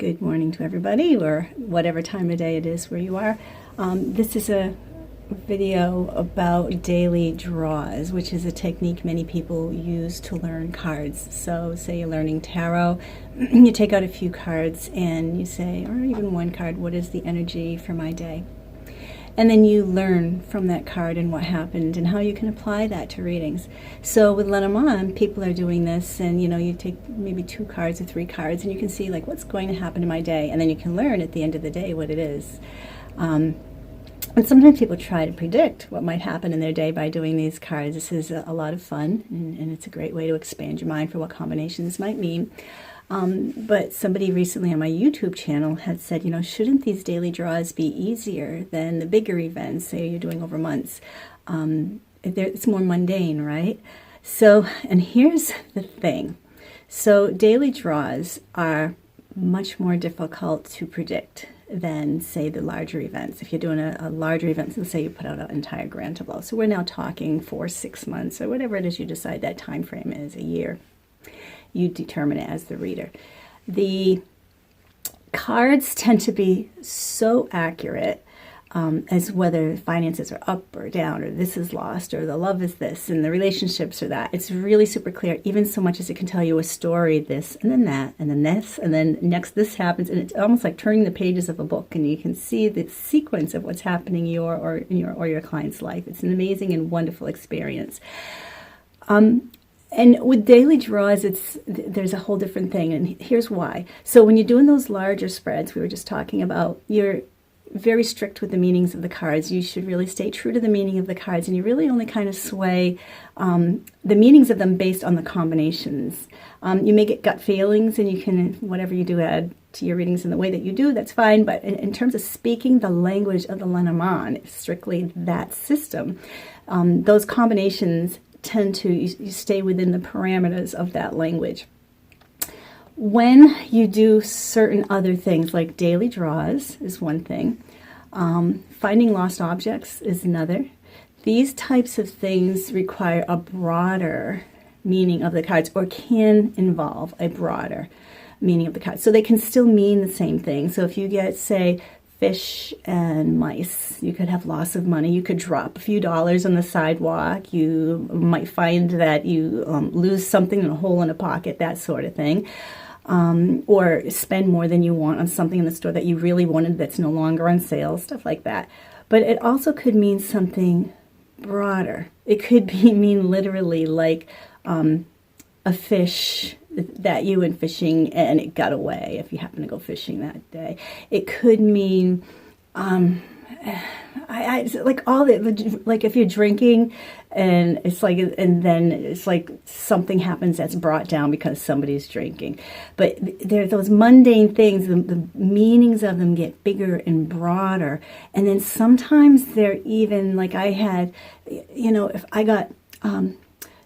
Good morning to everybody, or whatever time of day it is where you are. This is a video about daily draws, which is a technique many people use to learn cards. So say you're learning tarot, you take out a few cards and you say, or even one card, what is the energy for my day? And then you learn from that card and what happened and how you can apply that to readings. So with Lenormand, people are doing this, and you take maybe 2 cards or 3 cards and you can see like what's going to happen in my day, and then you can learn at the end of the day what it is. And sometimes people try to predict what might happen in their day by doing these cards. This is a lot of fun, and it's a great way to expand your mind for what combinations might mean. But somebody recently on my YouTube channel had said, shouldn't these daily draws be easier than the bigger events, say you're doing over months? It's more mundane, right? So, and here's the thing. So daily draws are much more difficult to predict than, say, the larger events. If you're doing a larger event, so say you put out an entire grand tableau. So we're now talking 4 6 months, or whatever it is you decide that time frame is, a year. You determine it as the reader. The cards tend to be so accurate as whether finances are up or down, or this is lost, or the love is this, and the relationships are that. It's really super clear, even so much as it can tell you a story, this, and then that, and then this, and then next this happens, and it's almost like turning the pages of a book, and you can see the sequence of what's happening in your client's life. It's an amazing and wonderful experience. And with daily draws, there's a whole different thing, and here's why. So when you're doing those larger spreads we were just talking about, you're very strict with the meanings of the cards. You should really stay true to the meaning of the cards, and you really only kind of sway the meanings of them based on the combinations. You may get gut feelings, and you can, whatever you do, add to your readings in the way that you do, that's fine, but in terms of speaking the language of the Lenormand, strictly that system, those combinations tend to, you stay within the parameters of that language. When you do certain other things, like daily draws is one thing, finding lost objects is another. These types of things require a broader meaning of the cards, or can involve a broader meaning of the cards. So they can still mean the same thing. So if you get, say, fish and mice, you could have loss of money. You could drop a few dollars on the sidewalk. You might find that you lose something in a hole in a pocket, that sort of thing. Or spend more than you want on something in the store that you really wanted that's no longer on sale, stuff like that. But it also could mean something broader. It could mean literally like a fish that you went fishing and it got away if you happen to go fishing that day. It could mean like all the, like if you're drinking and it's like, and then it's like something happens that's brought down because somebody's drinking. But there are those mundane things, the meanings of them get bigger and broader. And then sometimes they're even like, I had, if I got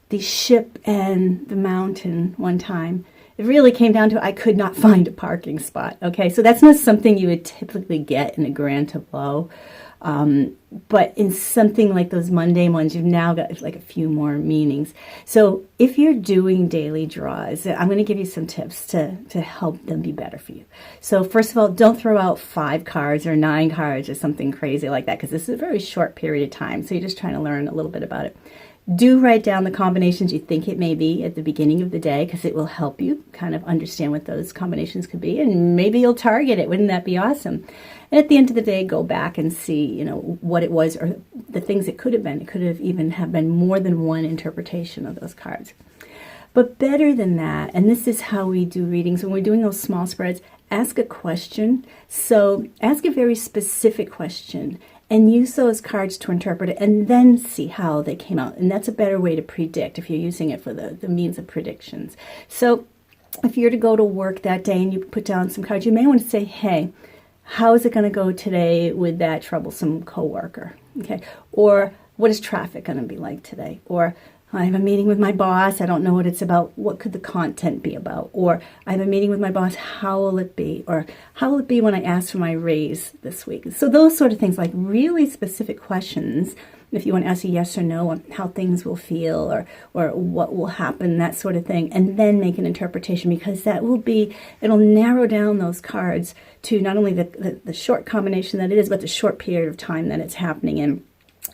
the ship and the mountain one time, it really came down to I could not find a parking spot. Okay, so that's not something you would typically get in a grand tableau. But in something like those mundane ones, you've now got like a few more meanings. So if you're doing daily draws, I'm going to give you some tips to help them be better for you. So first of all, don't throw out 5 cards or 9 cards or something crazy like that, because this is a very short period of time. So you're just trying to learn a little bit about it. Do write down the combinations you think it may be at the beginning of the day, because it will help you kind of understand what those combinations could be, and maybe you'll target it. Wouldn't that be awesome? And at the end of the day, go back and see, what it was, or the things it could have been. It could have even have been more than one interpretation of those cards. But better than that, and this is how we do readings when we're doing those small spreads, ask a question. So ask a very specific question and use those cards to interpret it, and then see how they came out. And that's a better way to predict if you're using it for the means of predictions. So if you're to go to work that day and you put down some cards, you may want to say, hey, how is it going to go today with that troublesome coworker? Okay, or what is traffic going to be like today? Or I have a meeting with my boss. I don't know what it's about. What could the content be about? Or I have a meeting with my boss. How will it be? Or how will it be when I ask for my raise this week? So those sort of things, like really specific questions. If you want to ask a yes or no on how things will feel or what will happen, that sort of thing, and then make an interpretation, because that will it'll narrow down those cards to not only the short combination that it is, but the short period of time that it's happening in,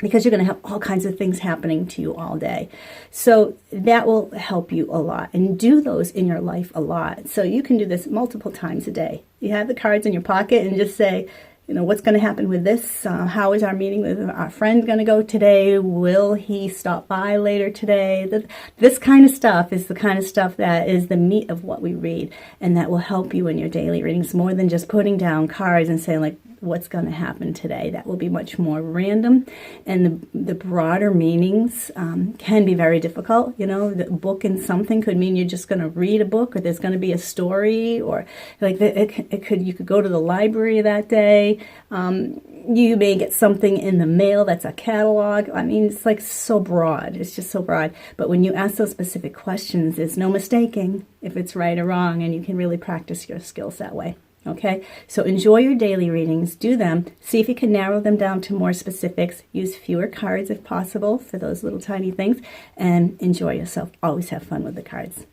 because you're going to have all kinds of things happening to you all day. So that will help you a lot, and do those in your life a lot. So you can do this multiple times a day. You have the cards in your pocket and just say, what's going to happen with this? How is our meeting with our friend going to go today? Will he stop by later today? This kind of stuff is the kind of stuff that is the meat of what we read, and that will help you in your daily readings more than just putting down cards and saying, like, what's going to happen today. That will be much more random, and the broader meanings can be very difficult. The book in something could mean you're just going to read a book, or there's going to be a story, or like you could go to the library that day. You may get something in the mail that's a catalog. I mean, it's like so broad. It's just so broad. But when you ask those specific questions, there's no mistaking if it's right or wrong, and you can really practice your skills that way. Okay, so enjoy your daily readings, do them, see if you can narrow them down to more specifics, use fewer cards if possible for those little tiny things, and enjoy yourself. Always have fun with the cards.